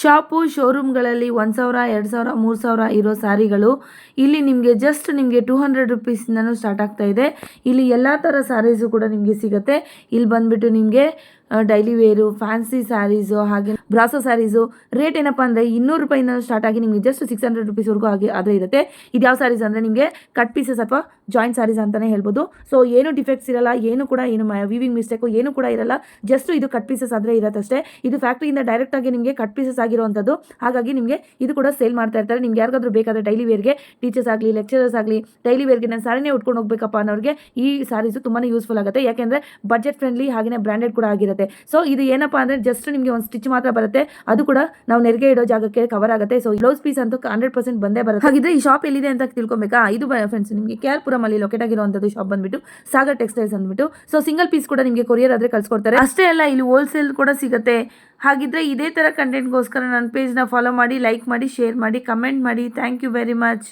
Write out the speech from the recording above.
Shop ಶೋರೂಮ್ಗಳಲ್ಲಿ 1,000, 2,000, 3,000 ಇರೋ ಸ್ಯಾರಿಗಳು ಇಲ್ಲಿ ನಿಮಗೆ ಜಸ್ಟ್ ನಿಮಗೆ 200 ರುಪೀಸಿಂದನೂ ಸ್ಟಾರ್ಟ್ ಆಗ್ತಾ ಇದೆ. ಇಲ್ಲಿ ಎಲ್ಲ ಥರ ಸ್ಯಾರೀಸು ಕೂಡ ನಿಮಗೆ ಸಿಗುತ್ತೆ. ಇಲ್ಲಿ ಬಂದುಬಿಟ್ಟು ನಿಮಗೆ ಡೈಲಿ ವೇರು, ಫ್ಯಾನ್ಸಿ ಸ್ಯಾರೀಸು, ಹಾಗೆ ಬ್ರಾಸೋ ಸ್ಯಾರೀಸು ರೇಟ್ ಏನಪ್ಪ ಅಂದರೆ 200 ರೂಪಾಯಿಂದ ಸ್ಟಾರ್ಟ್ ಆಗಿ ನಿಮಗೆ ಜಸ್ಟ್ 600 ರುಪೀಸ್ವರೆಗೂ ಆದರೆ ಇರುತ್ತೆ. ಇದು ಯಾವ ಸ್ಯಾರೀಸ್ ಅಂದರೆ ನಿಮಗೆ ಕಟ್ ಪೀಸಸ್ ಅಥವಾ ಜಾಯಿಂಟ್ ಸ್ಯಾರೀಸ್ ಅಂತಲೇ ಹೇಳ್ಬೋದು. ಸೊ ಏನು ಡಿಫೆಕ್ಟ್ಸ್ ಇರಲ್ಲ, ಏನು ಕೂಡ ಏನು ವೀವಿಂಗ್ ಮಿಸ್ಟೇಕು ಏನು ಕೂಡ ಇರಲ್ಲ. ಜಸ್ಟ್ ಇದು ಕಟ್ ಪೀಸಸ್ ಆದರೆ ಇರತ್ತಷ್ಟೇ. ಇದು ಫ್ಯಾಕ್ಟ್ರಿಯಿಂದ ಡೈರೆಕ್ಟಾಗಿ ನಿಮಗೆ ಕಟ್ ಪೀಸಸ್ ಆಗಿರುವಂಥದ್ದು. ಹಾಗಾಗಿ ನಿಮಗೆ ಇದು ಕೂಡ ಸೇಲ್ ಮಾಡ್ತಾ ಇರ್ತಾರೆ. ನಿಮ್ಗೆ ಯಾರಿಗಾದ್ರೂ ಬೇಕಾದರೆ ಡೈಲಿ ವೇರ್ಗೆ, ಟೀಚರ್ಸ್ ಆಗಲಿ, ಲೆಕ್ಚರರ್ಸ್ ಆಗಲಿ, ಡೈಲಿ ವೇರ್ಗೆ ನಾನು ಸ್ಯಾರಿನೇ ಉಟ್ಕೊಂಡು ಹೋಗ್ಬೇಕಪ್ಪ ಅನ್ನೋರಿಗೆ ಈ ಸ್ಯಾರೀಸು ತುಂಬಾ ಯೂಸ್ಫುಲ್ ಆಗುತ್ತೆ. ಯಾಕೆಂದರೆ ಬಜೆಟ್ ಫ್ರೆಂಡ್ಲಿ ಹಾಗೆಯೇ ಬ್ರ್ಯಾಂಡೆಡ್ ಕೂಡ ಆಗಿರುತ್ತೆ. ಸೊ ಇದು ಏನಪ್ಪ ಅಂದರೆ ಜಸ್ಟ್ ನಿಮಗೆ ಒಂದು ಸ್ಟಿಚ್ ಮಾತ್ರ ಬರುತ್ತೆ. ಅದು ಕೂಡ ನಾವು ನೆರಿಗೆ ಇಡೋ ಜಾಗಕ್ಕೆ ಕವರ್ ಆಗುತ್ತೆ. ಸೊ ಬ್ಲೌಸ್ ಪೀಸ್ ಅಂತೂ 100% ಬಂದೇ ಬರುತ್ತೆ. ಹಾಗಿದ್ರೆ ಈ ಶಾಪ್ ಎಲ್ಲಿದೆ ಅಂತ ತಿಳ್ಕೊಬೇಕಾ? ಇದು ಫ್ರೆಂಡ್ಸ್ ನಿಮಗೆ KR ಅಲ್ಲಿ ಲೊಕೇಟ್ ಆಗಿರುವಂಥದ್ದು ಶಾಪ್ ಬಂದ್ಬಿಟ್ಟು ಸಾಗರ್ ಟೆಕ್ಸ್ಟೈಲ್ಸ್ ಅಂದ್ಬಿಟ್ಟು. ಸೊ ಸಿಂಗಲ್ ಪೀಸ್ ಕೂಡ ನಿಮಗೆ ಕೊರಿಯರ್ ಆದ್ರೆ ಕಳ್ಸಿಕೊಡ್ತಾರೆ. ಅಷ್ಟೇ ಅಲ್ಲ, ಇಲ್ಲಿ ಹೋಲ್ಸೇಲ್ ಕೂಡ ಸಿಗುತ್ತೆ. ಹಾಗಿದ್ರೆ ಇದೇ ತರ ಕಂಟೆಂಟ್ಗೋಸ್ಕರ ನನ್ನ ಪೇಜ್ನ ಫಾಲೋ ಮಾಡಿ, ಲೈಕ್ ಮಾಡಿ, ಶೇರ್ ಮಾಡಿ, ಕಮೆಂಟ್ ಮಾಡಿ. Thank you very much.